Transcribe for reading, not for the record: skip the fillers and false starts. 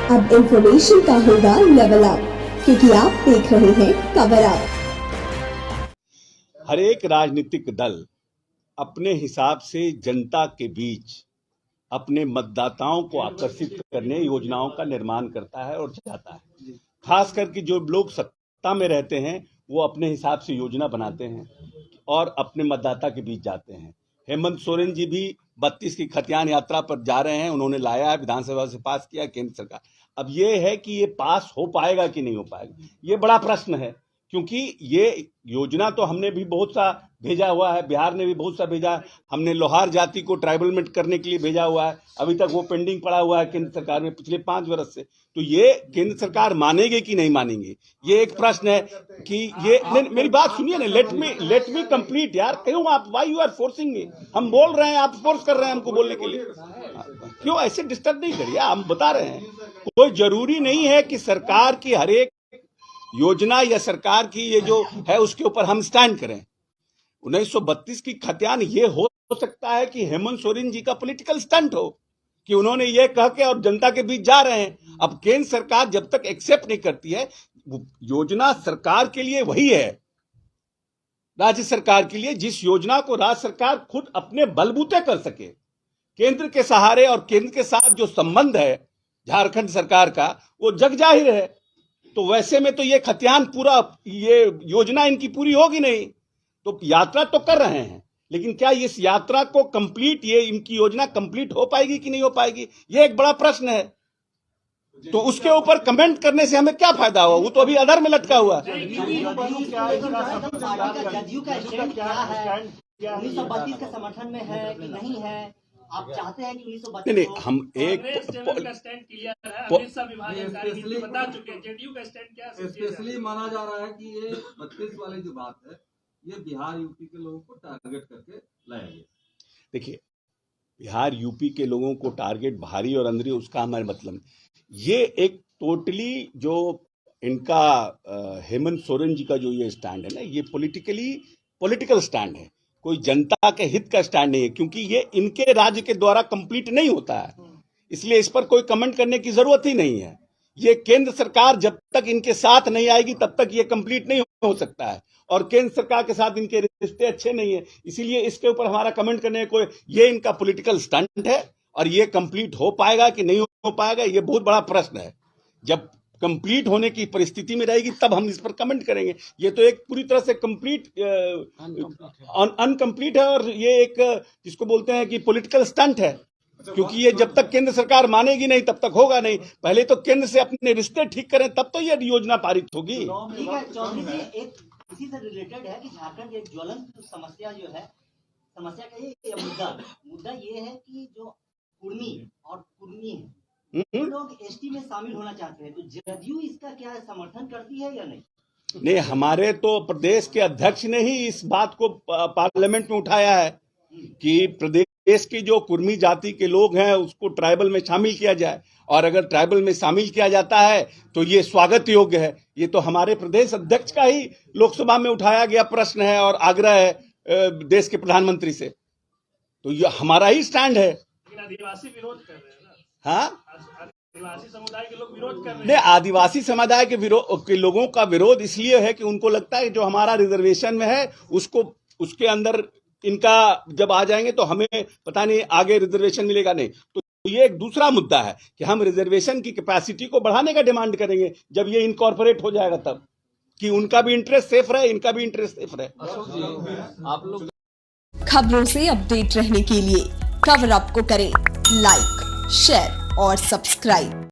अब इंफॉर्मेशन का होगा लेवल अप, क्योंकि आप देख रहे हैं कवर अप। हर एक राजनीतिक दल अपने हिसाब से जनता के बीच अपने मतदाताओं को आकर्षित करने योजनाओं का निर्माण करता है और जाता है। खास करके जो लोग सत्ता में रहते हैं वो अपने हिसाब से योजना बनाते हैं और अपने मतदाता के बीच जाते हैं। हेमंत सोरेन जी भी 32 की खतियान यात्रा पर जा रहे हैं, उन्होंने लाया है, विधानसभा से पास किया केंद्र सरकार। अब ये है कि ये पास हो पाएगा कि नहीं हो पाएगा, ये बड़ा प्रश्न है, क्योंकि ये योजना तो हमने भी बहुत सा भेजा हुआ है, बिहार ने भी बहुत सा भेजा है। हमने लोहार जाति को ट्राइबलमेंट करने के लिए भेजा हुआ है, अभी तक वो पेंडिंग पड़ा हुआ है केंद्र सरकार में पिछले 5 वर्ष से। तो ये केंद्र सरकार मानेगी कि नहीं मानेंगे, ये एक प्रश्न है कि ये मेरी बात सुनिए ना, लेट मी कंप्लीट यार। क्यों आप why you are forcing me? हम बोल रहे हैं, आप फोर्स कर रहे हैं हमको बोलने के लिए। क्यों ऐसे डिस्टर्ब नहीं करिए, हम बता रहे हैं। कोई जरूरी नहीं है कि सरकार की हर एक योजना या सरकार की ये जो है उसके ऊपर हम स्टैंड करें। 1932 की खतियान ये हो सकता है कि हेमंत सोरेन जी का पॉलिटिकल स्टंट हो कि उन्होंने ये कह के और जनता के बीच जा रहे हैं। अब केंद्र सरकार जब तक एक्सेप्ट नहीं करती है, योजना सरकार के लिए वही है, राज्य सरकार के लिए जिस योजना को राज्य सरकार खुद अपने बलबूते कर सके। केंद्र के सहारे और केंद्र के साथ जो संबंध है झारखंड सरकार का, वो जग जाहिर है। तो वैसे में तो ये खतियान पूरा, ये योजना इनकी पूरी होगी नहीं। तो यात्रा तो कर रहे हैं, लेकिन क्या इस यात्रा को कंप्लीट, ये इनकी योजना कंप्लीट हो पाएगी कि नहीं हो पाएगी, ये एक बड़ा प्रश्न है। तो उसके ऊपर कमेंट करने से हमें क्या फायदा हुआ? वो तो अभी अधर में लटका हुआ है। 1932 के समर्थन में है कि नहीं है? आप चाहते हैं कि 1932 नहीं, हम एक का स्टैंड क्लियर है, अमित शाह विभाजनकारी नीति बता चुके हैं। जेडीयू का स्टैंड क्या है? स्पेशली माना जा रहा है कि ये 32 वाली जो बात है, ये बिहार यूपी के लोगों को टारगेट करके लाया गया। देखिए, बिहार यूपी के लोगों को टारगेट बाहरी और अंदरी, उसका हमारे मतलब ये एक टोटली जो इनका हेमंत सोरेन जी का जो ये स्टैंड है ना, ये पॉलिटिकल स्टैंड है, कोई जनता के हित का स्टैंड नहीं है, क्योंकि ये इनके राज्य के द्वारा कंप्लीट नहीं होता है, इसलिए इस पर कोई कमेंट करने की जरूरत ही नहीं है। ये केंद्र सरकार जब तक इनके साथ नहीं आएगी तब तक ये कंप्लीट नहीं हो सकता है, और केंद्र सरकार के साथ इनके रिश्ते अच्छे नहीं है, इसीलिए इसके ऊपर हमारा कमेंट करने का कोई, ये इनका पॉलिटिकल स्टंट है और ये कंप्लीट हो पाएगा कि नहीं हो पाएगा, ये बहुत बड़ा प्रश्न है। जब कंप्लीट होने की परिस्थिति में रहेगी तब हम इस पर कमेंट करेंगे। ये तो एक पूरी तरह से कंप्लीट अनकंप्लीट है, और ये एक जिसको बोलते हैं कि पॉलिटिकल स्टंट है, क्योंकि ये जब तक केंद्र सरकार मानेगी नहीं तब तक होगा नहीं। पहले तो केंद्र से अपने रिश्ते ठीक करें, तब तो ये योजना पारित होगी। ठीक है चौधरी जी, एक इसी से रिलेटेड है कि झारखंड की एक ज्वलंत समस्या जो है, समस्या का ये मुद्दा ये है कि जो कुर्मी और कुर्मी है, लोग एसटी में शामिल होना चाहते हैं, तो जदयू इसका क्या समर्थन करती है या नहीं? नहीं, हमारे तो प्रदेश के अध्यक्ष ने ही इस बात को पार्लियामेंट में उठाया है कि प्रदेश की जो कुर्मी जाति के लोग हैं उसको ट्राइबल में शामिल किया जाए, और अगर ट्राइबल में शामिल किया जाता है तो ये स्वागत योग्य है। ये तो हमारे प्रदेश अध्यक्ष का ही लोकसभा में उठाया गया प्रश्न है और आग्रह है देश के प्रधानमंत्री से, तो ये हमारा ही स्टैंड है। लेकिन आदिवासी विरोध कर रहे हैं ना। हाँ, आदिवासी समुदाय के लोग विरोध कर रहे हैं। नहीं, आदिवासी समुदाय के लोगों का विरोध इसलिए है कि उनको लगता है जो हमारा रिजर्वेशन में है उसके अंदर इनका जब आ जाएंगे तो हमें पता नहीं आगे रिजर्वेशन मिलेगा नहीं। तो ये एक दूसरा मुद्दा है कि हम रिजर्वेशन की कैपेसिटी को बढ़ाने का डिमांड करेंगे जब ये इनकॉर्पोरेट हो जाएगा, तब कि उनका भी इंटरेस्ट सेफ रहे, इनका भी इंटरेस्ट सेफ रहे। आप लोग खबरों से अपडेट रहने के लिए कवर अप को करें लाइक, शेयर और सब्सक्राइब।